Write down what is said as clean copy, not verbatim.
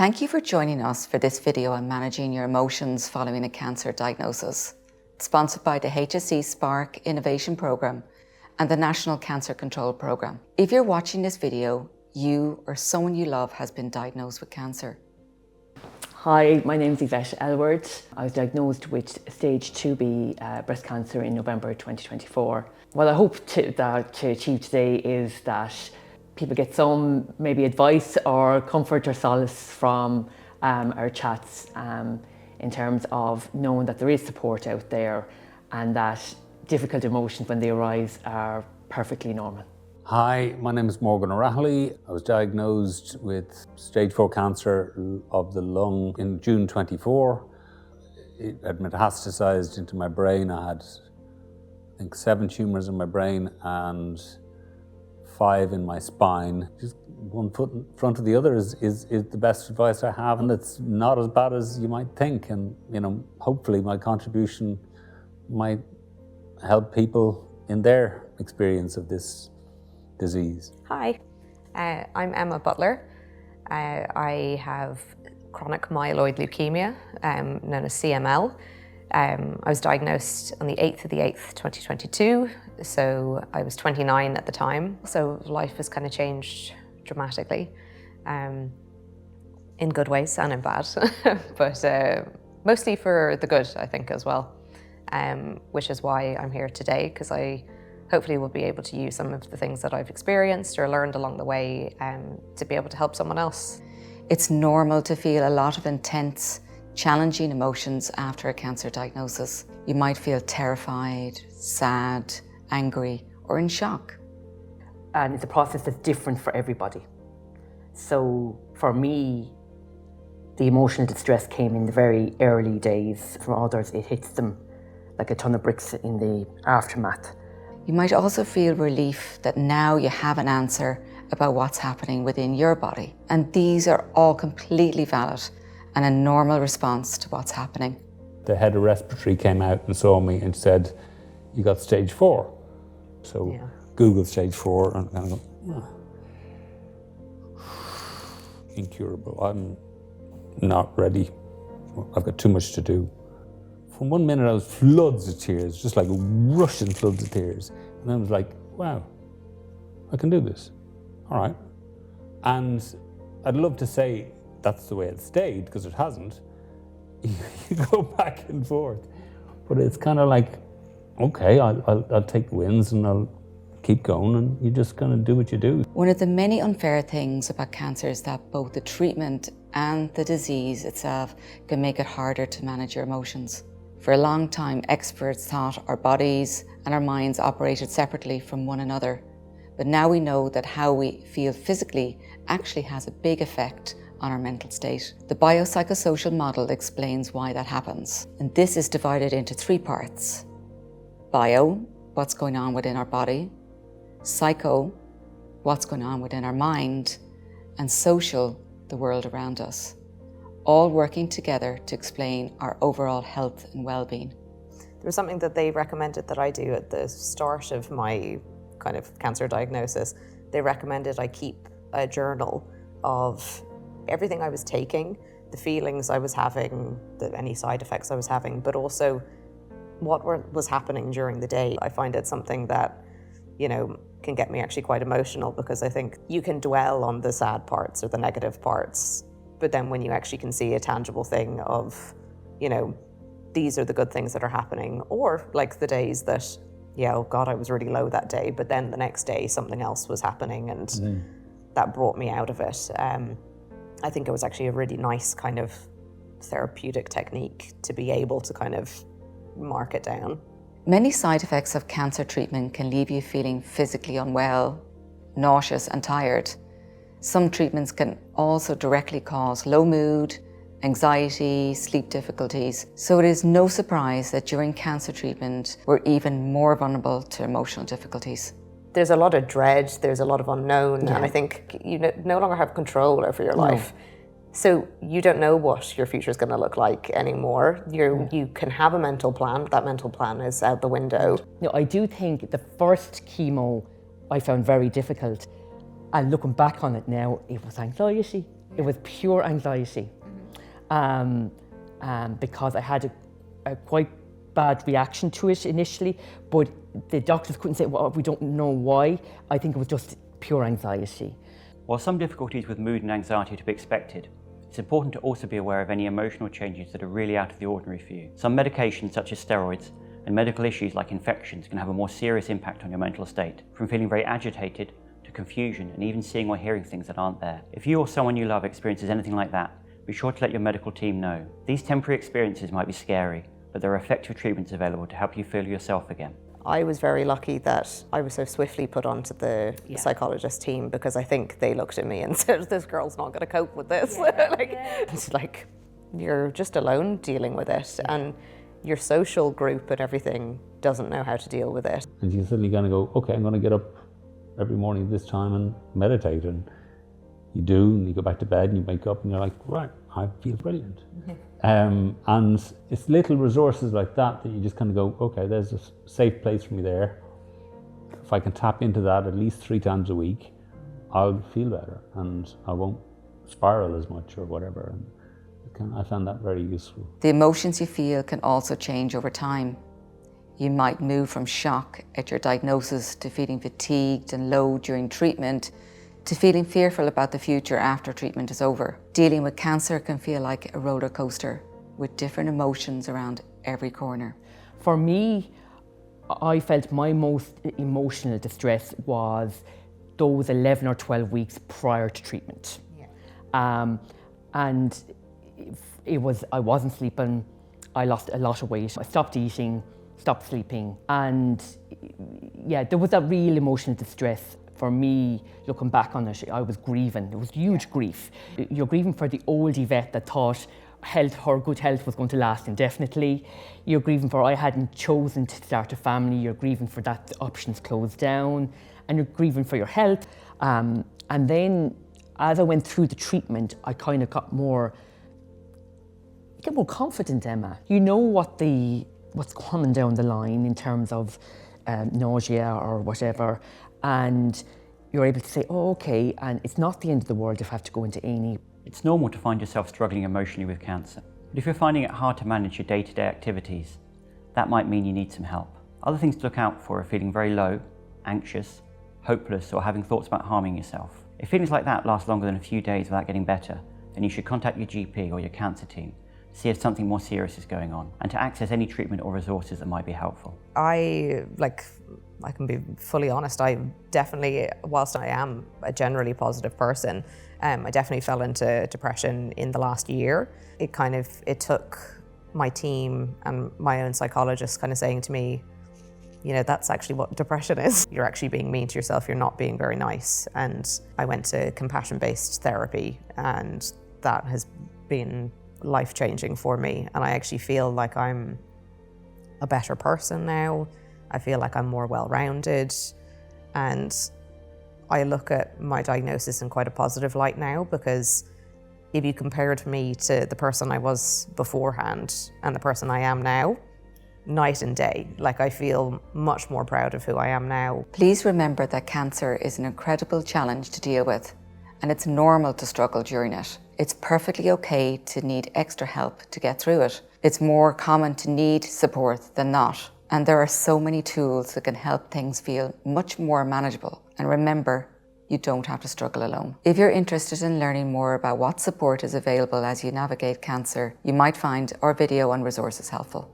Thank you for joining us for this video on managing your emotions following a cancer diagnosis. It's sponsored by the HSE Spark Innovation Programme and the National Cancer Control Programme. If you're watching this video, you or someone you love has been diagnosed with cancer. Hi, my name is Yvette Elward. I was diagnosed with stage 2B breast cancer in November 2024. What I hope to achieve today is that people get some maybe advice or comfort or solace from our chats in terms of knowing that there is support out there and that difficult emotions when they arise are perfectly normal. Hi, my name is Morgan O'Rahilly. I was diagnosed with stage 4 cancer of the lung in June 24. It had metastasized into my brain. I had, I think, 7 tumours in my brain and 5 in my spine. Just one foot in front of the other is the best advice I have, and it's not as bad as you might think. And hopefully my contribution might help people in their experience of this disease. Hi, I'm Emma Butler. I have chronic myeloid leukemia, known as CML. I was diagnosed on the 8th of the 8th, 2022, so I was 29 at the time. So life has kind of changed dramatically, in good ways and in bad, but mostly for the good, I think, as well, which is why I'm here today, because I hopefully will be able to use some of the things that I've experienced or learned along the way to be able to help someone else. It's normal to feel a lot of intense, challenging emotions after a cancer diagnosis. You might feel terrified, sad, angry, or in shock. And it's a process that's different for everybody. So for me, the emotional distress came in the very early days. For others, it hits them like a ton of bricks in the aftermath. You might also feel relief that now you have an answer about what's happening within your body. And these are all completely valid and a normal response to what's happening. The head of respiratory came out and saw me and said, "You got stage 4. So Yeah. Google stage 4 and I go, incurable. I'm not ready. I've got too much to do. From one minute I was floods of tears, just like rushing floods of tears. And I was like, wow, I can do this. All right. And I'd love to say that's the way it stayed, because it hasn't. You go back and forth. But it's kind of like, okay, I'll take the wins and I'll keep going, and you just kind of do what you do. One of the many unfair things about cancer is that both the treatment and the disease itself can make it harder to manage your emotions. For a long time, experts thought our bodies and our minds operated separately from one another. But now we know that how we feel physically actually has a big effect on our mental state. The biopsychosocial model explains why that happens. And this is divided into 3 parts. Bio, what's going on within our body. Psycho, what's going on within our mind. And social, the world around us. All working together to explain our overall health and well-being. There was something that they recommended that I do at the start of my kind of cancer diagnosis. They recommended I keep a journal of everything I was taking, the feelings I was having, any side effects I was having, but also what was happening during the day. I find it something that, can get me actually quite emotional, because I think you can dwell on the sad parts or the negative parts, but then when you actually can see a tangible thing of, these are the good things that are happening, or like the days that, oh God, I was really low that day, but then the next day something else was happening and that brought me out of it. I think it was actually a really nice kind of therapeutic technique to be able to kind of mark it down. Many side effects of cancer treatment can leave you feeling physically unwell, nauseous and tired. Some treatments can also directly cause low mood, anxiety, sleep difficulties. So it is no surprise that during cancer treatment, we're even more vulnerable to emotional difficulties. There's a lot of dread, there's a lot of unknown, and I think you no longer have control over your life. So you don't know what your future is going to look like anymore. You can have a mental plan, but that mental plan is out the window. I do think the first chemo I found very difficult. And looking back on it now, it was anxiety. It was pure anxiety, because I had a quite bad reaction to it initially, but the doctors couldn't say, well, we don't know why. I think it was just pure anxiety. While some difficulties with mood and anxiety are to be expected, it's important to also be aware of any emotional changes that are really out of the ordinary for you. Some medications, such as steroids, and medical issues like infections can have a more serious impact on your mental state, from feeling very agitated to confusion and even seeing or hearing things that aren't there. If you or someone you love experiences anything like that, be sure to let your medical team know. These temporary experiences might be scary, but there are effective treatments available to help you feel yourself again. I was very lucky that I was so swiftly put onto the psychologist team, because I think they looked at me and said, this girl's not going to cope with this. It's like, you're just alone dealing with it, and your social group and everything doesn't know how to deal with it. And you're suddenly going to go, okay, I'm going to get up every morning at this time and meditate. And you do, and you go back to bed and you wake up and you're like, right, I feel brilliant. And it's little resources like that that you just kind of go, okay, there's a safe place for me there. If I can tap into that at least 3 times a week, I'll feel better and I won't spiral as much or whatever. And I found that very useful. The emotions you feel can also change over time. You might move from shock at your diagnosis to feeling fatigued and low during treatment, to feeling fearful about the future after treatment is over. Dealing with cancer can feel like a roller coaster with different emotions around every corner. For me, I felt my most emotional distress was those 11 or 12 weeks prior to treatment. And I wasn't sleeping, I lost a lot of weight, I stopped eating, stopped sleeping, and yeah, there was that real emotional distress. For me, looking back on it, I was grieving. It was huge grief. You're grieving for the old Yvette that thought her good health was going to last indefinitely. You're grieving for I hadn't chosen to start a family. You're grieving for that the options closed down, and you're grieving for your health. And then, as I went through the treatment, I kind of got more confident, Emma. You know what's coming down the line in terms of nausea or whatever, and you're able to say, oh, okay, and it's not the end of the world if I have to go into A&E. It's normal to find yourself struggling emotionally with cancer, but if you're finding it hard to manage your day-to-day activities, that might mean you need some help. Other things to look out for are feeling very low, anxious, hopeless, or having thoughts about harming yourself. If feelings like that last longer than a few days without getting better, then you should contact your GP or your cancer team to see if something more serious is going on, and to access any treatment or resources that might be helpful. I can be fully honest, I definitely, whilst I am a generally positive person, I definitely fell into depression in the last year. It took my team and my own psychologist kind of saying to me, you know, that's actually what depression is. You're actually being mean to yourself, you're not being very nice. And I went to compassion-based therapy, and that has been life-changing for me. And I actually feel like I'm a better person now. I feel like I'm more well-rounded, and I look at my diagnosis in quite a positive light now, because if you compared me to the person I was beforehand and the person I am now, night and day. Like, I feel much more proud of who I am now. Please remember that cancer is an incredible challenge to deal with, and it's normal to struggle during it. It's perfectly okay to need extra help to get through it. It's more common to need support than not. And there are so many tools that can help things feel much more manageable. And remember, you don't have to struggle alone. If you're interested in learning more about what support is available as you navigate cancer, you might find our video and resources helpful.